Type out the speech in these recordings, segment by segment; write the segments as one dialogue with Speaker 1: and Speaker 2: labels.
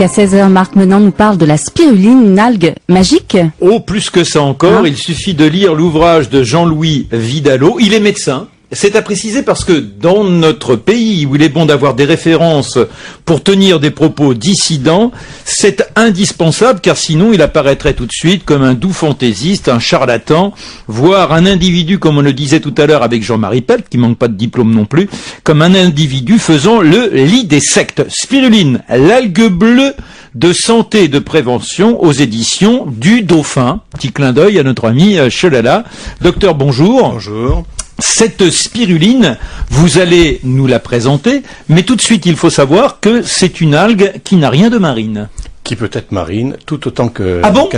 Speaker 1: qu'à 16h, Marc Menant nous parle de la spiruline, une algue magique.
Speaker 2: Oh, plus que ça encore, il suffit de lire l'ouvrage de Jean-Louis Vidalot. Il est médecin. C'est à préciser parce que dans notre pays où il est bon d'avoir des références pour tenir des propos dissidents, c'est indispensable car sinon il apparaîtrait tout de suite comme un doux fantaisiste, un charlatan, voire un individu, comme on le disait tout à l'heure avec Jean-Marie Pelt, qui manque pas de diplôme non plus, comme un individu faisant le lit des sectes. Spiruline, l'algue bleue de santé et de prévention aux éditions du Dauphin. Petit clin d'œil à notre ami Chelala. Docteur, bonjour.
Speaker 3: Bonjour.
Speaker 2: Cette spiruline, vous allez nous la présenter, mais tout de suite, il faut savoir que c'est une algue qui n'a rien de marine.
Speaker 3: Qui peut être marine, tout autant que...
Speaker 2: Ah bon?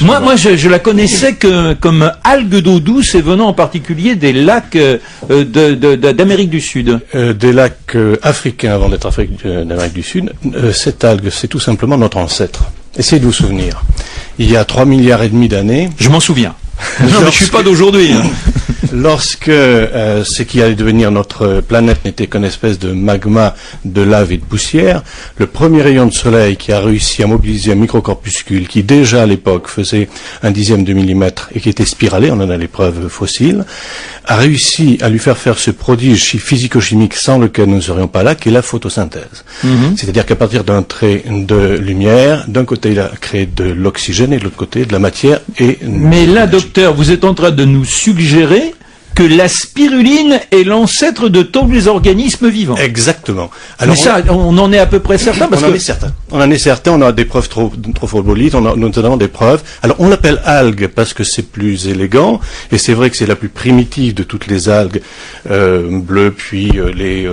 Speaker 2: Moi, je la connaissais comme algue d'eau douce et venant en particulier des lacs d'Amérique du Sud.
Speaker 3: Des lacs africains avant d'être d'Amérique du Sud. Cette algue, c'est tout simplement notre ancêtre. Essayez de vous souvenir. Il y a 3,5 milliards d'années...
Speaker 2: Je m'en souviens. Non, mais je suis pas d'aujourd'hui. Hein.
Speaker 3: Lorsque ce qui allait devenir notre planète n'était qu'une espèce de magma de lave et de poussière, le premier rayon de soleil qui a réussi à mobiliser un microcorpuscule qui déjà à l'époque faisait 1/10 de millimètre et qui était spiralé, on en a les preuves fossiles, a réussi à lui faire ce prodige physico-chimique sans lequel nous ne serions pas là, qui est la photosynthèse. C'est-à-dire qu'à partir d'un trait de lumière, d'un côté il a créé de l'oxygène et de l'autre côté de la matière et...
Speaker 2: Mais là, docteur, vous êtes en train de nous suggérer que la spiruline est l'ancêtre de tous les organismes vivants.
Speaker 3: Exactement.
Speaker 2: Alors, mais ça, on en est à peu près certain parce
Speaker 3: on en est certain, on a des preuves trophobolites, on a notamment des preuves. Alors, on l'appelle algue parce que c'est plus élégant, et c'est vrai que c'est la plus primitive de toutes les algues bleues, puis les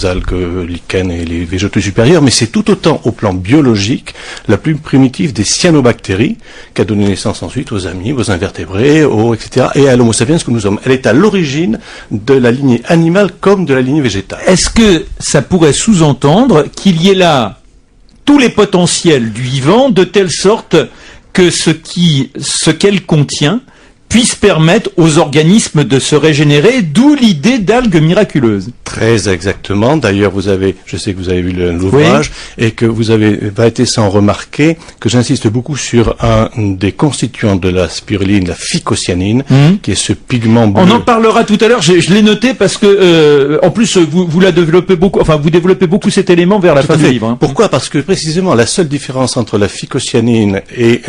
Speaker 3: algues lichens et les végétaux supérieurs, mais c'est tout autant au plan biologique la plus primitive des cyanobactéries, qui a donné naissance ensuite aux amibes, aux invertébrés, etc., et à l'homo sapiens que nous sommes. Elle est à l'origine de la lignée animale comme de la lignée végétale.
Speaker 2: Est-ce que ça pourrait sous-entendre qu'il y ait là tous les potentiels du vivant de telle sorte que ce qu'elle contient puisse permettre aux organismes de se régénérer, d'où l'idée d'algues miraculeuses?
Speaker 3: Très exactement. D'ailleurs, je sais que vous avez vu l'ouvrage, oui, et que vous avez pas été sans remarquer que j'insiste beaucoup sur un des constituants de la spiruline, la phycocyanine, qui est ce pigment bleu.
Speaker 2: On en parlera tout à l'heure. Je l'ai noté parce que, en plus, vous la développez beaucoup. Enfin, vous développez beaucoup cet élément vers la fin du livre. Hein.
Speaker 3: Pourquoi? Parce que précisément la seule différence entre la phycocyanine et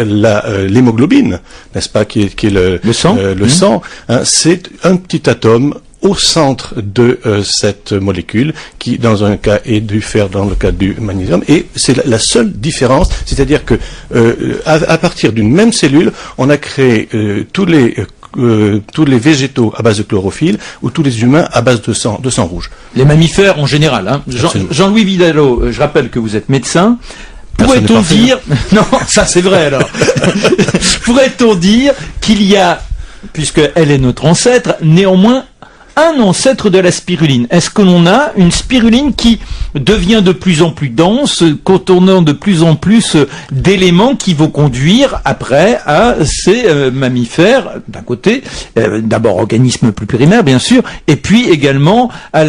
Speaker 3: l'hémoglobine, n'est-ce pas, qui est le sang, hein, c'est un petit atome au centre de cette molécule qui, dans un cas, est du fer, dans le cas du magnésium, et c'est la seule différence, c'est-à-dire que à partir d'une même cellule, on a créé tous les végétaux à base de chlorophylle ou tous les humains à base de sang rouge.
Speaker 2: Les mammifères en général. Hein. Jean-Louis Vidalot, je rappelle que vous êtes médecin. Pourrait-on dire... Non, ça c'est vrai alors. Pourrait-on dire qu'il y a, puisque elle est notre ancêtre, néanmoins un ancêtre de la spiruline? Est-ce que l'on a une spiruline qui devient de plus en plus dense, contournant de plus en plus d'éléments qui vont conduire après à ces mammifères, d'un côté, d'abord organismes plus primaires bien sûr, et puis également à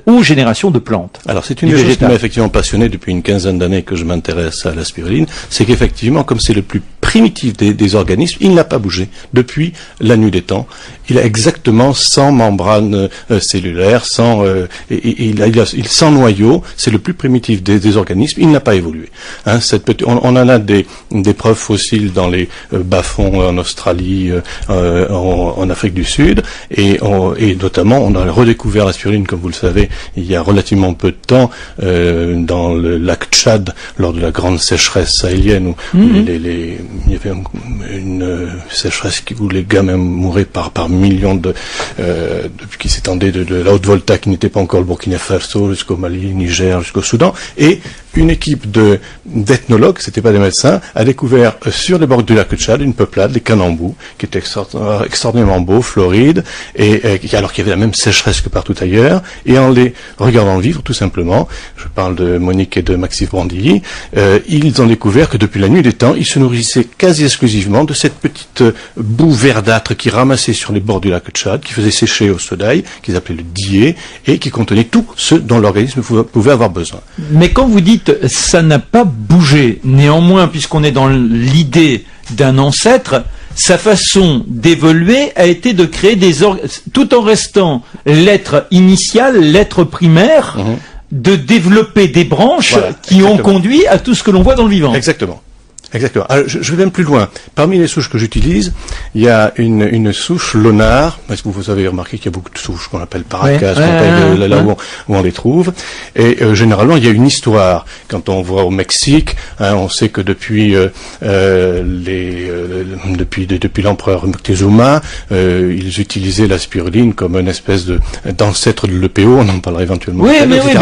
Speaker 2: aux générations de plantes?
Speaker 3: Alors c'est une des choses qui m'a effectivement passionné depuis une quinzaine d'années que je m'intéresse à la spiruline, c'est qu'effectivement, comme c'est le plus primitif des organismes, il n'a pas bougé depuis la nuit des temps. Il a exactement 100 membranes cellulaire, sans noyau, c'est le plus primitif des organismes, il n'a pas évolué. Hein, on en a des preuves fossiles dans les bas-fonds en Australie, en Afrique du Sud, et notamment on a redécouvert la spiruline, comme vous le savez, il y a relativement peu de temps, dans le lac Tchad, lors de la grande sécheresse sahélienne, où il y avait une sécheresse où les gars même mouraient par millions qui s'étendait de la Haute-Volta, qui n'était pas encore le Burkina Faso, jusqu'au Mali, Niger, jusqu'au Soudan, et une équipe d'ethnologues, c'était pas des médecins, a découvert sur les bords du lac Tchad une peuplade, les Kanambous, qui était extraordinairement beau, floride, alors qu'il y avait la même sécheresse que partout ailleurs, et en les regardant vivre, tout simplement, je parle de Monique et de Maxime Brandilly, ils ont découvert que depuis la nuit des temps, ils se nourrissaient quasi exclusivement de cette petite boue verdâtre qui ramassait sur les bords du lac Tchad, qui faisait sécher au soleil, qu'ils appelaient le dié, et qui contenait tout ce dont l'organisme pouvait avoir besoin.
Speaker 2: Mais quand vous dites dites, ça n'a pas bougé. Néanmoins, puisqu'on est dans l'idée d'un ancêtre, sa façon d'évoluer a été de créer tout en restant l'être initial, l'être primaire, de développer des branches qui ont conduit à tout ce que l'on voit dans le vivant.
Speaker 3: Exactement. Exactement. Alors, je vais même plus loin. Parmi les souches que j'utilise, il y a une souche Lonard. Est-ce que vous avez remarqué qu'il y a beaucoup de souches qu'on appelle Paracas, où on les trouve. Et généralement, il y a une histoire. Quand on voit au Mexique, on sait que depuis l'empereur Moctezuma, ils utilisaient la spiruline comme une espèce d'ancêtre de l'EPO. On en parlera éventuellement.
Speaker 2: Oui,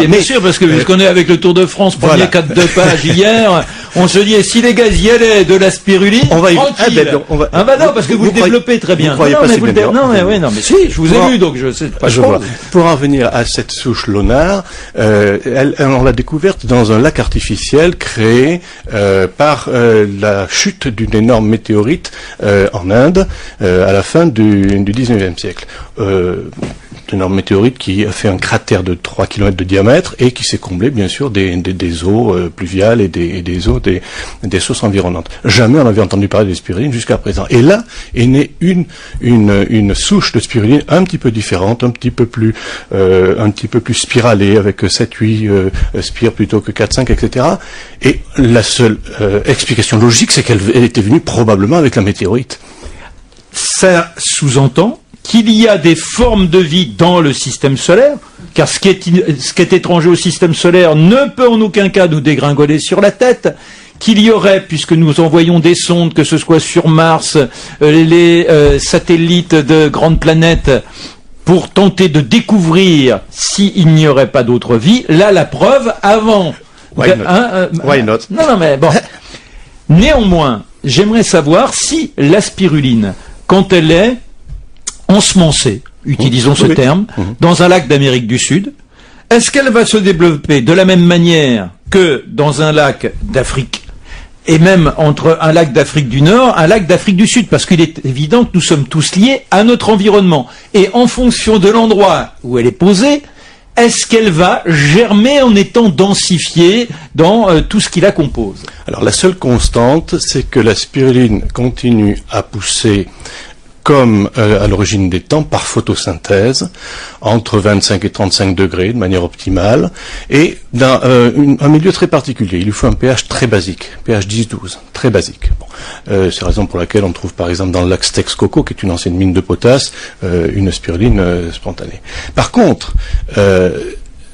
Speaker 2: bien sûr, parce que puisqu'on est avec le Tour de France, premier 4 pages hier, on se dit, si les gars y allaient de la spiruline,
Speaker 3: on va y
Speaker 2: tranquille. Non, parce que vous le développez très bien. Mais si, je vous ai vu, donc je sais pas.
Speaker 3: Pour en venir à cette souche Lonard, on l'a découverte dans un lac artificiel créé par la chute d'une énorme météorite en Inde à la fin du 19e siècle. Une énorme météorite qui a fait un cratère de 3 km de diamètre et qui s'est comblé bien sûr des eaux pluviales et des eaux des sources environnantes. Jamais on avait entendu parler de spiruline jusqu'à présent. Et là est née une souche de spiruline un petit peu différente, un petit peu plus spiralée, avec 7-8 spires plutôt que 4-5, etc. Et la seule explication logique, c'est qu'elle était venue probablement avec la météorite.
Speaker 2: Ça sous-entend qu'il y a des formes de vie dans le système solaire, car ce qui est étranger au système solaire ne peut en aucun cas nous dégringoler sur la tête, qu'il y aurait, puisque nous envoyons des sondes, que ce soit sur Mars, les satellites de grandes planètes, pour tenter de découvrir s'il n'y aurait pas d'autre vie, là la preuve avant...
Speaker 3: Why not?
Speaker 2: Non, mais bon. Néanmoins, j'aimerais savoir si la spiruline, quand elle est ensemencée, utilisons ce terme, dans un lac d'Amérique du Sud, est-ce qu'elle va se développer de la même manière que dans un lac d'Afrique, et même entre un lac d'Afrique du Nord, un lac d'Afrique du Sud, parce qu'il est évident que nous sommes tous liés à notre environnement. Et en fonction de l'endroit où elle est posée, est-ce qu'elle va germer en étant densifiée dans tout ce qui la compose?
Speaker 3: Alors la seule constante, c'est que la spiruline continue à pousser comme à l'origine des temps, par photosynthèse, entre 25 et 35 degrés, de manière optimale, et dans un milieu très particulier. Il lui faut un pH très basique, pH 10-12, très basique. C'est la raison pour laquelle on trouve par exemple dans le lac Texcoco, qui est une ancienne mine de potasse, une spiruline spontanée. Par contre,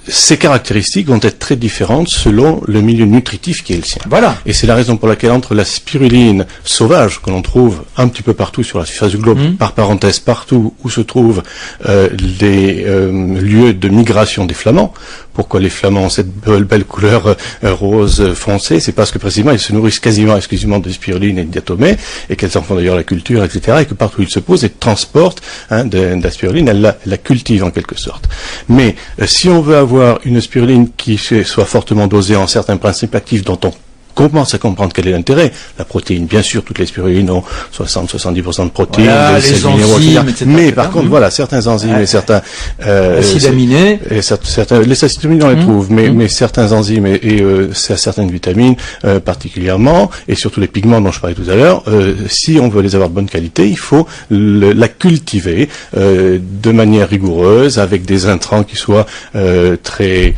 Speaker 3: ces caractéristiques vont être très différentes selon le milieu nutritif qui est le sien.
Speaker 2: Voilà.
Speaker 3: Et c'est la raison pour laquelle entre la spiruline sauvage, que l'on trouve un petit peu partout sur la surface du globe, par parenthèse, partout où se trouvent les lieux de migration des flamands. Pourquoi les flamands ont cette belle couleur rose foncée? C'est parce que précisément ils se nourrissent quasiment exclusivement de spiruline et de diatomée, et qu'elles en font d'ailleurs la culture, etc. Et que partout où ils se posent, ils transportent de la spiruline, elles la cultivent en quelque sorte. Mais si on veut avoir une spiruline qui soit fortement dosée en certains principes actifs dont on commence à comprendre quel est l'intérêt. La protéine, bien sûr, toutes les spirulines ont 60-70% de protéines,
Speaker 2: voilà, les enzymes, etc.
Speaker 3: Mais par contre, voilà, certains enzymes et certains
Speaker 2: acides aminés,
Speaker 3: et certains, les acides aminés on les trouve, mais certains enzymes et certaines vitamines particulièrement, et surtout les pigments dont je parlais tout à l'heure, si on veut les avoir de bonne qualité, il faut la cultiver de manière rigoureuse, avec des intrants qui soient très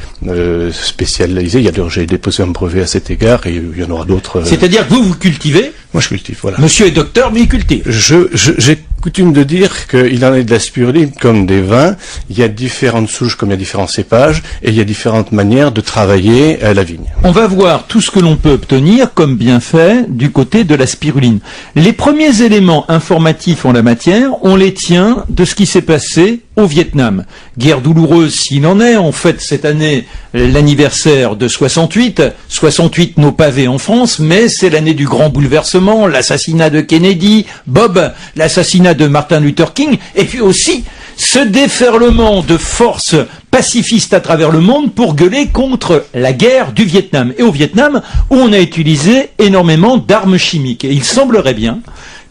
Speaker 3: spécialisés. Il y a d'ailleurs, j'ai déposé un brevet à cet égard, et il y en aura d'autres.
Speaker 2: C'est-à-dire que vous cultivez?
Speaker 3: Moi, je cultive, voilà.
Speaker 2: Monsieur est docteur, mais il cultive.
Speaker 3: J'ai coutume de dire qu'il en est de la spiruline comme des vins. Il y a différentes souches comme il y a différents cépages, et il y a différentes manières de travailler la vigne.
Speaker 2: On va voir tout ce que l'on peut obtenir comme bienfait du côté de la spiruline. Les premiers éléments informatifs en la matière, on les tient de ce qui s'est passé au Vietnam. Guerre douloureuse s'il en est. On fête cette année l'anniversaire de 68. 68 nos pavés en France, mais c'est l'année du grand bouleversement, l'assassinat de Kennedy, Bob, l'assassinat de Martin Luther King, et puis aussi ce déferlement de forces pacifistes à travers le monde pour gueuler contre la guerre du Vietnam. Et au Vietnam, où on a utilisé énormément d'armes chimiques. Et il semblerait bien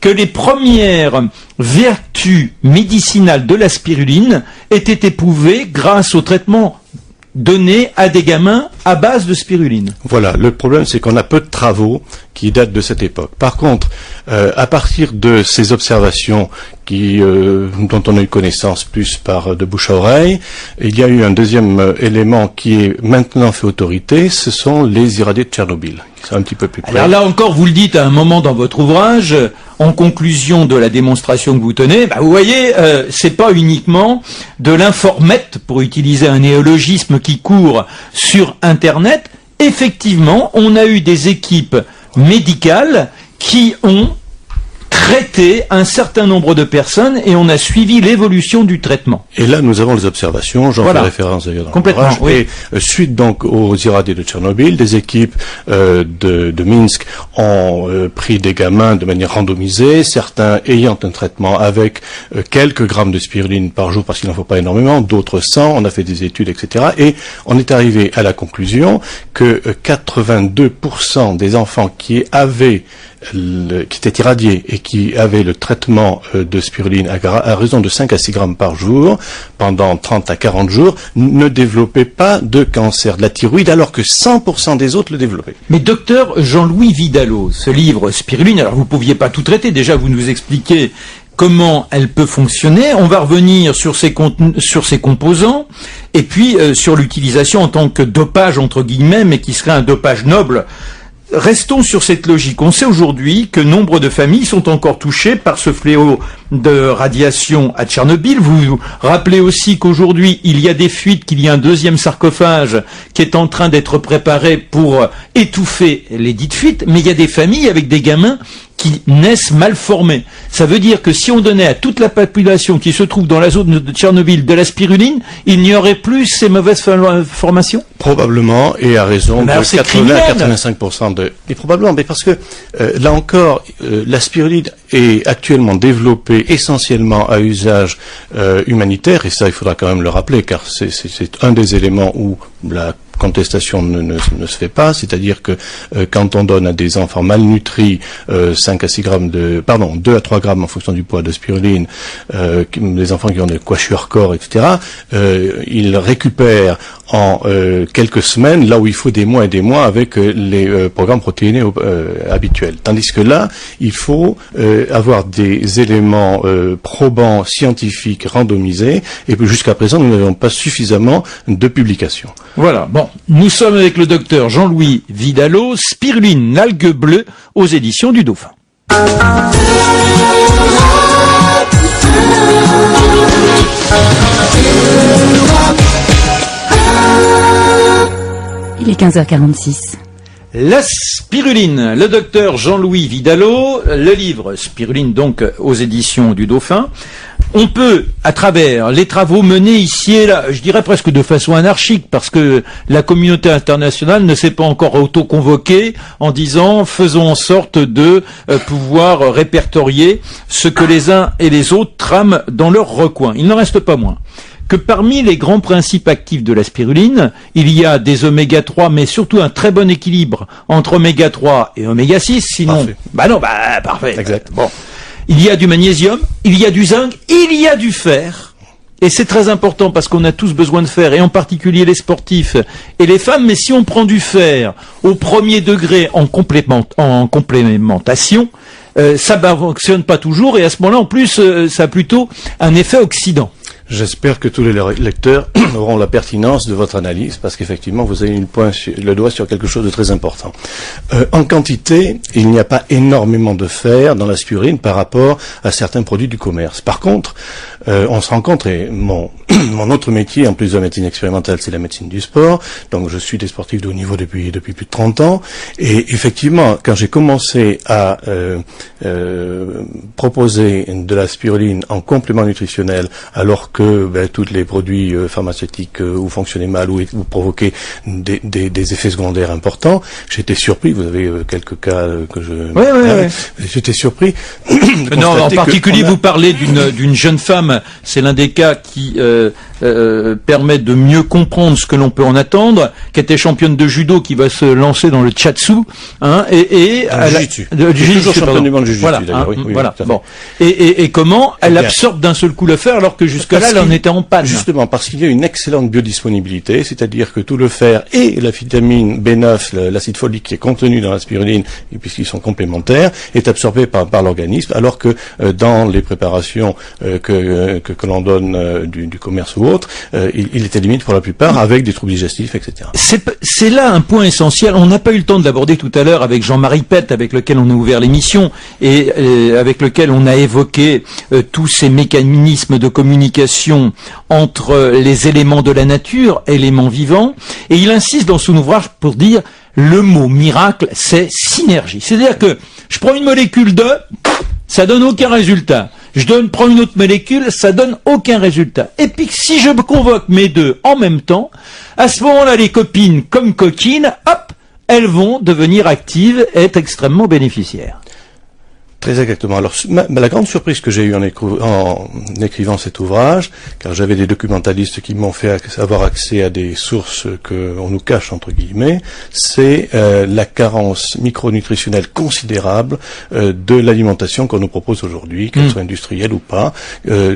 Speaker 2: que les premières vertus médicinales de la spiruline aient été éprouvées grâce au traitement donné à des gamins à base de spiruline.
Speaker 3: Voilà, le problème c'est qu'on a peu de travaux qui datent de cette époque. Par contre, à partir de ces observations dont on a eu connaissance plus par de bouche à oreille, il y a eu un deuxième élément qui est maintenant fait autorité, ce sont les irradiés de Tchernobyl. C'est un petit peu plus près.
Speaker 2: Alors là encore, vous le dites à un moment dans votre ouvrage, en conclusion de la démonstration que vous tenez, vous voyez, c'est pas uniquement de l'informette, pour utiliser un néologisme qui court sur Internet. Effectivement, on a eu des équipes médicales qui ont traité un certain nombre de personnes et on a suivi l'évolution du traitement.
Speaker 3: Et là, nous avons les observations, j'en fais référence d'ailleurs dans
Speaker 2: complètement,
Speaker 3: l'ouvrage. Oui. Et suite donc aux irradiés de Tchernobyl, des équipes de Minsk ont pris des gamins de manière randomisée, certains ayant un traitement avec quelques grammes de spiruline par jour parce qu'il n'en faut pas énormément, d'autres 100, on a fait des études, etc. Et on est arrivé à la conclusion que 82% des enfants qui étaient irradiés et qui avaient le traitement de spiruline à raison de 5 à 6 grammes par jour, pendant 30 à 40 jours, ne développaient pas de cancer de la thyroïde, alors que 100% des autres le développaient.
Speaker 2: Mais docteur Jean-Louis Vidalot, ce livre Spiruline, alors vous ne pouviez pas tout traiter, déjà vous nous expliquez comment elle peut fonctionner, on va revenir sur ses composants, et puis sur l'utilisation en tant que dopage, entre guillemets, mais qui serait un dopage noble. Restons sur cette logique. On sait aujourd'hui que nombre de familles sont encore touchées par ce fléau de radiation à Tchernobyl. Vous vous rappelez aussi qu'aujourd'hui, il y a des fuites, qu'il y a un deuxième sarcophage qui est en train d'être préparé pour étouffer les dites fuites, mais il y a des familles avec des gamins qui naissent mal formés. Ça veut dire que si on donnait à toute la population qui se trouve dans la zone de Tchernobyl de la spiruline, il n'y aurait plus ces mauvaises formations?
Speaker 3: Probablement, et à raison de 80 à 85% de... Et probablement, mais parce que, là encore, la spiruline est actuellement développée essentiellement à usage humanitaire, et ça il faudra quand même le rappeler, car c'est un des éléments où la contestation ne se fait pas, c'est-à-dire que quand on donne à des enfants malnutris 5 à 6 grammes 2 à 3 grammes en fonction du poids de spiruline, des enfants qui ont des kwashiorkor, etc., ils récupèrent en quelques semaines, là où il faut des mois et des mois avec les programmes protéinés habituels. Tandis que là, il faut avoir des éléments probants, scientifiques, randomisés, et jusqu'à présent, nous n'avons pas suffisamment de publications.
Speaker 2: Voilà, bon, nous sommes avec le docteur Jean-Louis Vidalot, Spiruline, l'algue bleue, aux éditions du Dauphin.
Speaker 1: Il est 15h46.
Speaker 2: La spiruline, le docteur Jean-Louis Vidalot, le livre Spiruline donc aux éditions du Dauphin. On peut, à travers les travaux menés ici et là, je dirais presque de façon anarchique, parce que la communauté internationale ne s'est pas encore auto-convoquée en disant faisons en sorte de pouvoir répertorier ce que les uns et les autres trament dans leur recoin. Il n'en reste pas moins que parmi les grands principes actifs de la spiruline, il y a des oméga 3, mais surtout un très bon équilibre entre oméga 3 et oméga 6, sinon... Parfait. Parfait.
Speaker 3: Exact.
Speaker 2: Bon. Il y a du magnésium, il y a du zinc, il y a du fer. Et c'est très important parce qu'on a tous besoin de fer, et en particulier les sportifs et les femmes, mais si on prend du fer au premier degré en complémentation, ça ne fonctionne pas toujours, et à ce moment-là, en plus, ça a plutôt un effet oxydant.
Speaker 3: J'espère que tous les lecteurs auront la pertinence de votre analyse, parce qu'effectivement, vous avez mis le doigt sur quelque chose de très important. En quantité, il n'y a pas énormément de fer dans la spiruline par rapport à certains produits du commerce. Par contre, on se rend compte, et mon autre métier, en plus de la médecine expérimentale, c'est la médecine du sport, donc je suis des sportifs de haut niveau depuis plus de 30 ans, et effectivement, quand j'ai commencé à proposer de la spiruline en complément nutritionnel, alors que tous les produits pharmaceutiques ou fonctionnaient mal ou provoquaient des effets secondaires importants, j'étais surpris. Vous avez quelques cas que je...
Speaker 2: Oui.
Speaker 3: J'étais surpris.
Speaker 2: Non, en particulier, vous parlez d'une jeune femme Spirulina, c'est l'un des cas qui permet de mieux comprendre ce que l'on peut en attendre, qui était championne de judo, qui va se lancer dans le chatsu, hein, et
Speaker 3: toujours championne du monde de jiu-jitsu,
Speaker 2: voilà,
Speaker 3: d'ailleurs,
Speaker 2: hein, voilà. Bon. Et comment elle absorbe d'un seul coup le fer, alors que jusque-là, elle en était en panne.
Speaker 3: Justement, parce qu'il y a une excellente biodisponibilité, c'est-à-dire que tout le fer et la vitamine B9, l'acide folique qui est contenu dans la spiruline, et puisqu'ils sont complémentaires, est absorbé par l'organisme, alors que dans les préparations que l'on donne du commerce ou autre, il est éliminé pour la plupart avec des troubles digestifs, etc.
Speaker 2: C'est là un point essentiel. On n'a pas eu le temps de l'aborder tout à l'heure avec Jean-Marie Pett, avec lequel on a ouvert l'émission et avec lequel on a évoqué tous ces mécanismes de communication entre les éléments de la nature, éléments vivants, et il insiste dans son ouvrage pour dire le mot miracle, c'est synergie. C'est-à-dire que je prends une molécule de, ça donne aucun résultat. Prends une autre molécule, ça donne aucun résultat. Et puis si je convoque mes deux en même temps, à ce moment-là, les copines comme coquines, hop, elles vont devenir actives et être extrêmement bénéficiaires.
Speaker 3: Très exactement. Alors, la grande surprise que j'ai eue en écrivant cet ouvrage, car j'avais des documentalistes qui m'ont fait avoir accès à des sources qu'on nous cache, entre guillemets, c'est la carence micronutritionnelle considérable de l'alimentation qu'on nous propose aujourd'hui, qu'elle soit industrielle ou pas,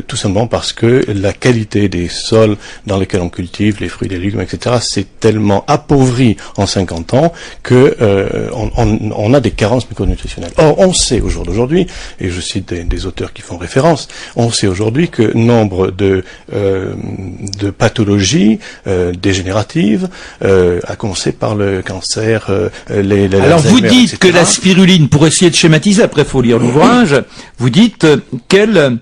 Speaker 3: tout simplement parce que la qualité des sols dans lesquels on cultive les fruits, les légumes, etc., c'est tellement appauvri en 50 ans que on a des carences micronutritionnelles. Or, on sait aujourd'hui, et je cite des auteurs qui font référence, on sait aujourd'hui que nombre de pathologies dégénératives, à commencer par le cancer,
Speaker 2: Alors vous dites que la spiruline, pour essayer de schématiser, après faut lire l'ouvrage, vous dites qu'elle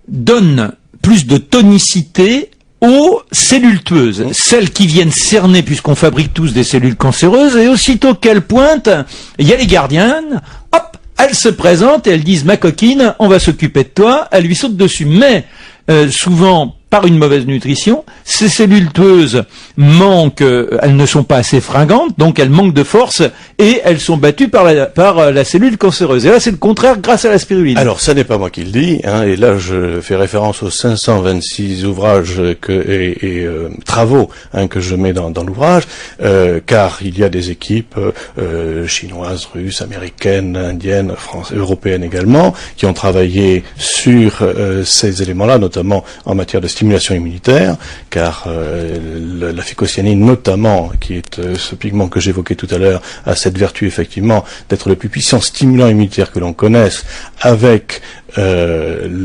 Speaker 2: donne plus de tonicité aux cellules tueuses, celles qui viennent cerner, puisqu'on fabrique tous des cellules cancéreuses, et aussitôt qu'elles pointent, il y a les gardiennes, hop, elles se présentent et elles disent « Ma coquine, on va s'occuper de toi », elles lui sautent dessus. Mais souvent, par une mauvaise nutrition, ces cellules tueuses manquent, elles ne sont pas assez fringantes, donc elles manquent de force et elles sont battues par la cellule cancéreuse. Et là, c'est le contraire grâce à la spiruline.
Speaker 3: Alors, ça n'est pas moi qui le dis, hein, et là, je fais référence aux 526 ouvrages et travaux que je mets dans l'ouvrage, car il y a des équipes chinoises, russes, américaines, indiennes, françaises, européennes également, qui ont travaillé sur ces éléments-là, notamment en matière de stimulation immunitaire, car la phycocyanine notamment, qui est ce pigment que j'évoquais tout à l'heure, a cette vertu effectivement d'être le plus puissant stimulant immunitaire que l'on connaisse, avec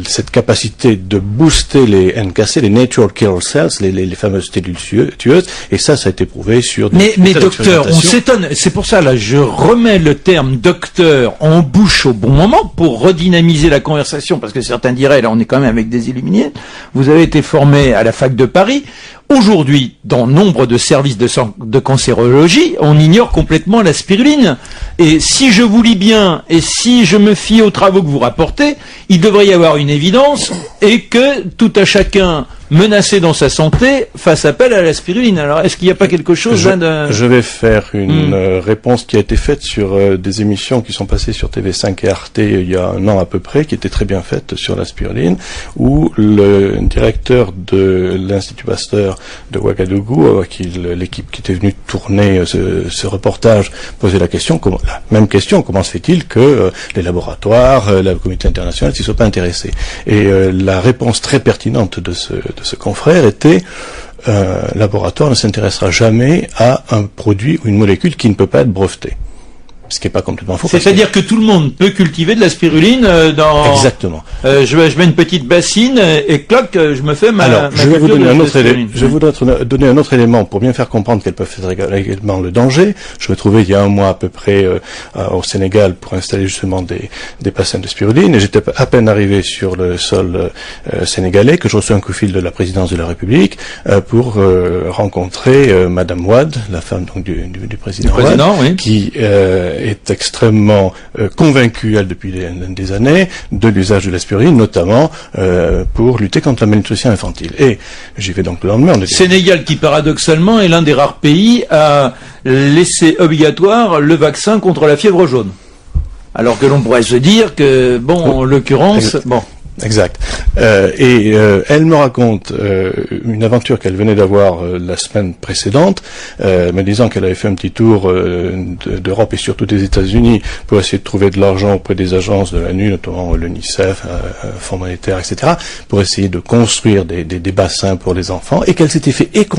Speaker 3: cette capacité de booster les NKC, les Natural Killer Cells, les fameuses cellules tueuses, et ça a été prouvé sur des
Speaker 2: mais docteur, on s'étonne, c'est pour ça là, je remets le terme docteur en bouche au bon moment pour redynamiser la conversation, parce que certains diraient, là on est quand même avec des illuminés, vous avez été formé à la fac de Paris. Aujourd'hui, dans nombre de services de cancérologie, on ignore complètement la spiruline. Et si je vous lis bien, et si je me fie aux travaux que vous rapportez, il devrait y avoir une évidence, et que tout à chacun menacé dans sa santé fasse appel à la spiruline. Alors, est-ce qu'il n'y a pas quelque chose
Speaker 3: Je vais faire une réponse qui a été faite sur des émissions qui sont passées sur TV5 et Arte il y a un an à peu près, qui était très bien faite sur la spiruline, où le directeur de l'Institut Pasteur de Ouagadougou, l'équipe qui était venue tourner ce reportage, posait la même question, comment se fait-il que les laboratoires, la communauté internationale s'y soient pas intéressés? Et la réponse très pertinente de ce confrère était laboratoire ne s'intéressera jamais à un produit ou une molécule qui ne peut pas être brevetée. Ce qui n'est pas complètement faux.
Speaker 2: C'est-à-dire que tout le monde peut cultiver de la spiruline dans...
Speaker 3: Exactement.
Speaker 2: Je mets une petite bassine et cloc, je me fais ma...
Speaker 3: Alors, je vais vous donner donner un autre élément pour bien faire comprendre qu'elles peuvent faire également le danger. Je me trouvais il y a un mois à peu près au Sénégal pour installer justement des bassins de spiruline, et j'étais à peine arrivé sur le sol sénégalais que je reçois un coup de fil de la présidence de la République pour rencontrer Madame Wade, la femme donc du président Wade,
Speaker 2: oui.
Speaker 3: Qui est extrêmement convaincue, elle, depuis des années, de l'usage de l'aspirine, notamment pour lutter contre la malnutrition infantile. Et j'y vais donc le lendemain.
Speaker 2: Sénégal, qui paradoxalement est l'un des rares pays à laisser obligatoire le vaccin contre la fièvre jaune. Alors que l'on pourrait se dire que, bon, en l'occurrence, bon.
Speaker 3: Exact. Elle me raconte une aventure qu'elle venait d'avoir la semaine précédente, me disant qu'elle avait fait un petit tour d'Europe et surtout des États-Unis pour essayer de trouver de l'argent auprès des agences de l'ANU, notamment l'UNICEF, Fonds monétaire, etc., pour essayer de construire des bassins pour les enfants, et qu'elle s'était fait écombrer